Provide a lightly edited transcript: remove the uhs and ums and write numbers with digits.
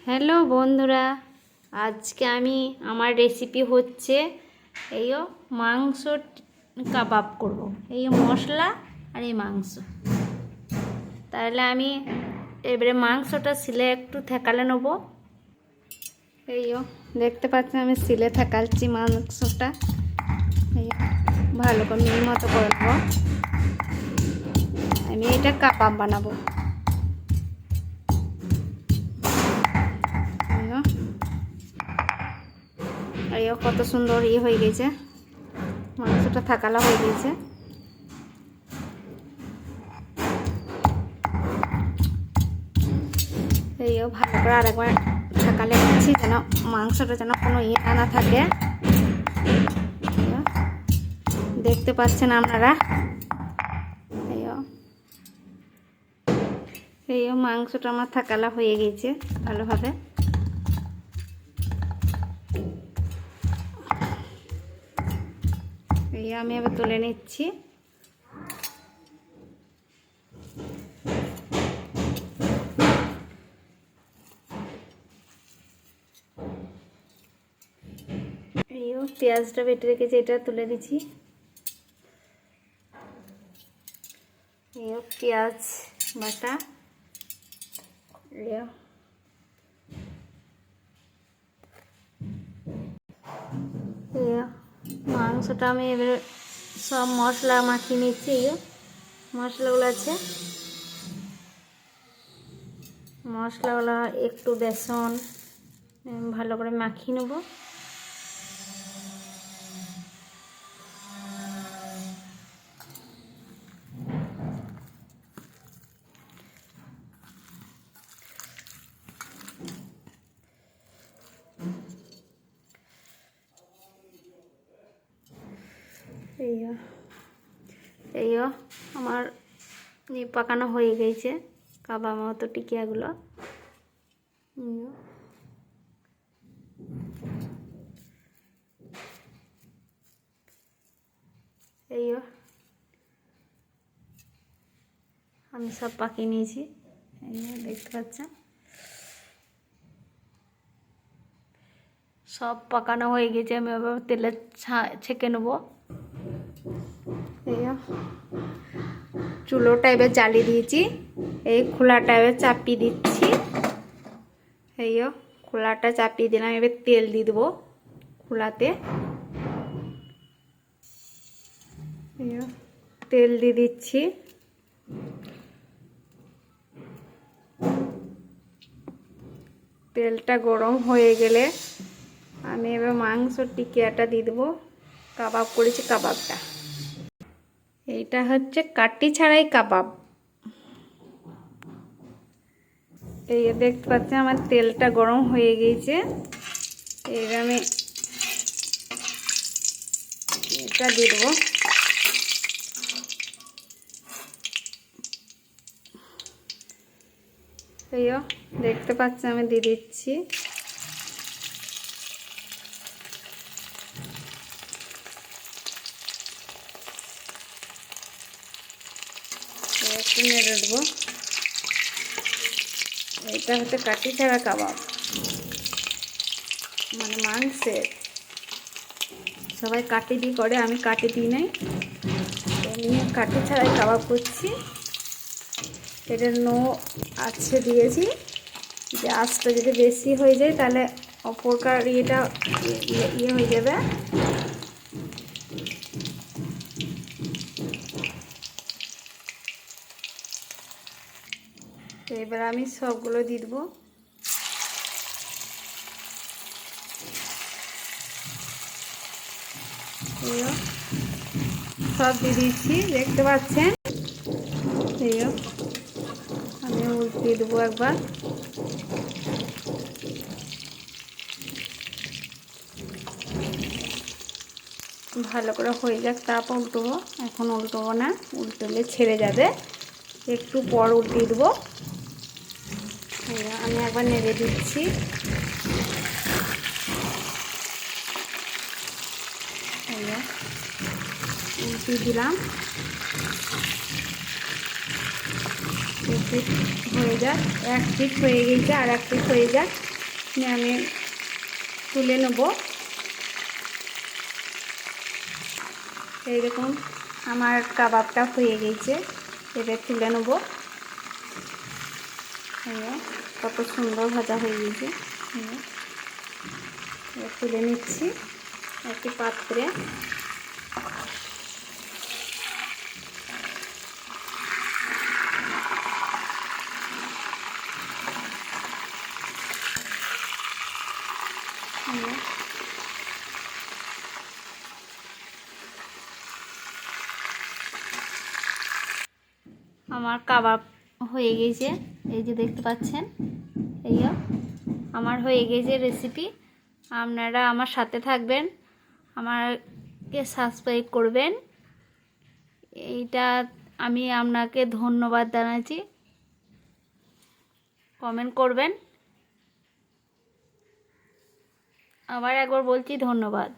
Hello বন্ধুরা, আজকে আমার রেসিপি হচ্ছে মাংস কাবাব করব। এই মশলা আর এই মাংস। তাহলে আমি এবারে মাংসটা শিলে একটু থেকালে নেবো। দেখতে পাচ্ছেন আমি শিলে থেকালছি মাংসটা। ভালো করে মিহি মতো করে নেবো। আমি এটা কাবাব বানাবো। কত সুন্দর হয়ে গেছে, মাংসটা থাকালা হয়ে গেছে। ভালো করে আরেকবার থাকালে দিচ্ছি, যেন মাংসটা যেন কোনো না থাকে। দেখতে পাচ্ছেন আপনারা, মাংসটা আমার থাকালা হয়ে গেছে ভালোভাবে। আমি এবার তুলে নিচ্ছি। পেঁয়াজটা বেটে রেখেছি, এটা তুলে দিচ্ছি। পেঁয়াজ বাটা, মাংসটা আমি এবারে সব মশলা মাখিয়ে নিচ্ছি। মশলাগুলো আছে, মশলাগুলো একটু বেসন ভালো করে মাখিয়ে নেব। আমার পাকানো হয়ে গেছে কাবাব মতো টিকিয়াগুলো। আমি সব পাকিয়ে নিয়েছি, দেখতে পাচ্ছেন সব পাকানো হয়ে গেছে। আমি আবার তেলে ছেঁকে নেবো। চুলোটা এবার জ্বালিয়ে দিয়েছি, খোলাটা এবার চাপিয়ে দিচ্ছি। খোলাটা চাপিয়ে দিলাম, এবার তেল দিয়ে দেবো খোলাতে। তেল দিয়ে দিচ্ছি। তেলটা গরম হয়ে গেলে আমি এবার মাংসর টিকিয়াটা দিয়ে দেবো। কাবাব করেছি, কাবাবটা এইটা হচ্ছে কাটি ছাড়াই কাবাব। দেখতে পাচ্ছেন আমার তেলটা গরম হয়ে গিয়েছে। এবার আমি এটা দিয়ে দেবো। দেখতে পাচ্ছেন আমি দিয়ে দিচ্ছি। একটু নেড়ে দেবো। এটা হচ্ছে কাটি ছাড়া কাবাব, মানে মাংসের। সবাই কাটি দিয়ে করে, আমি কাটি দিই নাই, আমি কাটি ছাড়াই কাবাব করছি। এটা নো আছে দিয়েছি, যে আঁচটা যদি বেশি হয়ে যায় তাহলে অপরকার ইয়েটা হয়ে যাবে। তো এবার আমি সবগুলো দিয়ে দেবো। সব দিয়ে দিচ্ছি, দেখতে পাচ্ছেন। আমি উল্টিয়ে দেবো একবার। ভালো করে হয়ে যাক, তারপর উল্টোবো। এখন উল্টোবো না, উল্টোলে ছেড়ে যাবে। একটু পর উল্টিয়ে দেবো। আমি একবার নেড়ে দিচ্ছি। উল্টিয়ে দিলাম। পিঠ হয়ে যাক, এক পিঠ হয়ে গেছে, আর এক পিঠ হয়ে যাক। নিয়ে আমি তুলে নেব। এই দেখুন আমার কাবাবটা হয়ে গেছে, এবার তুলে নেব। কত সুন্দর ভাজা হয়ে গেছে। এবার তুলে নিচ্ছি একটি পাত্রে। আমার কাবাব হয়ে গেছে, এই যে দেখতে পাচ্ছেন। এই আমার হয়ে গেছে রেসিপি। আপনারা আমার সাথে থাকবেন, আমাকে সাবস্ক্রাইব করবেন। এইটা আমি আপনাকে ধন্যবাদ জানাচ্ছি, কমেন্ট করবেন। আবার একবার বলছি ধন্যবাদ।